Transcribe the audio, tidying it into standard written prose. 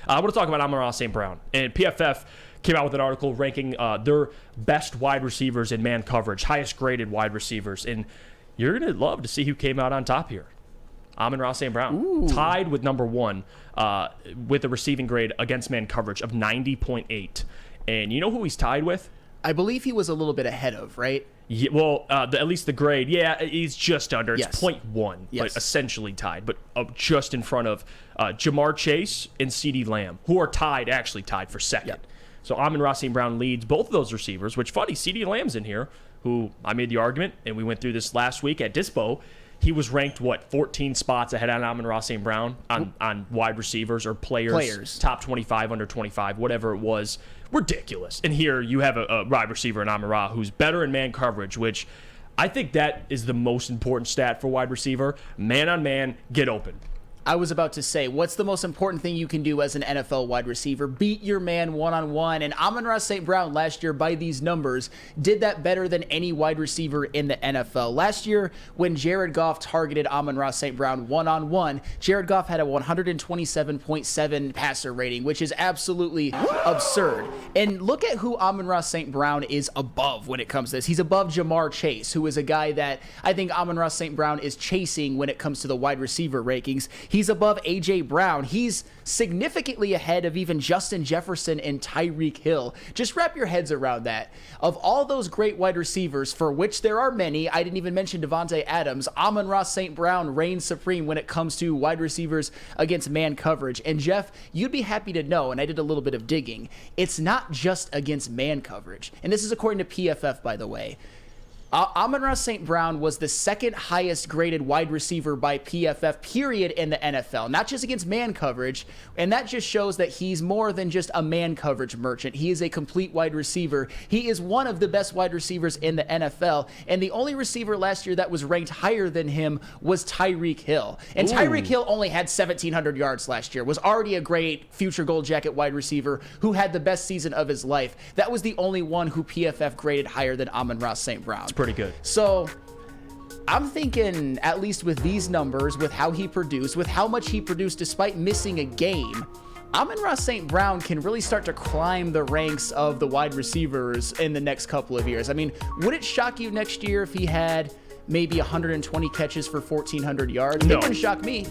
I want to talk about Amon-Ra St. Brown. And PFF came out with an article ranking their best wide receivers in man coverage, highest graded wide receivers. And you're going to love to see who came out on top here. Amon-Ra St. Brown, tied with number one with a receiving grade against man coverage of 90.8. And you know who he's tied with? I believe he was a little bit ahead of, right? Yeah, well, at least the grade, he's just under. It's Yes. 0.1, Yes. but essentially tied, but just in front of Jamar Chase and CeeDee Lamb, who are actually tied for second. Yep. So Amon-Ra St. Brown leads both of those receivers, which funny, CeeDee Lamb's in here, who I made the argument, and we went through this last week at Dispo. He was ranked, 14 spots ahead on Amon-Ra St. Brown on wide receivers or players, top 25, under 25, whatever it was. Ridiculous. And here you have a wide receiver in Amon-Ra who's better in man coverage, which I think that is the most important stat for wide receiver. Man on man, get open. I was about to say, what's the most important thing you can do as an NFL wide receiver? Beat your man one-on-one. And Amon-Ra St. Brown last year, by these numbers, did that better than any wide receiver in the NFL. Last year, when Jared Goff targeted Amon-Ra St. Brown one-on-one, Jared Goff had a 127.7 passer rating, which is absolutely absurd. And look at who Amon-Ra St. Brown is above when it comes to this. He's above Jamar Chase, who is a guy that I think Amon-Ra St. Brown is chasing when it comes to the wide receiver rankings. He's above A.J. Brown. He's significantly ahead of even Justin Jefferson and Tyreek Hill. Just wrap your heads around that. Of all those great wide receivers, for which there are many, I didn't even mention Devontae Adams, Amon-Ra St. Brown reigns supreme when it comes to wide receivers against man coverage. And Jeff, you'd be happy to know, and I did a little bit of digging, it's not just against man coverage. And this is according to PFF, by the way. Amon-Ra St. Brown was the second highest graded wide receiver by PFF, period, in the NFL. Not just against man coverage, and that just shows that he's more than just a man coverage merchant. He is a complete wide receiver. He is one of the best wide receivers in the NFL, and the only receiver last year that was ranked higher than him was Tyreek Hill. And Tyreek Hill only had 1,700 yards last year, was already a great future gold jacket wide receiver who had the best season of his life. That was the only one who PFF graded higher than Amon-Ra St. Brown. Pretty good. So I'm thinking, at least with these numbers, with how he produced, with how much he produced despite missing a game, Amon-Ra St. Brown can really start to climb the ranks of the wide receivers in the next couple of years. I mean, would it shock you next year if he had maybe 120 catches for 1,400 yards? No. It wouldn't shock me.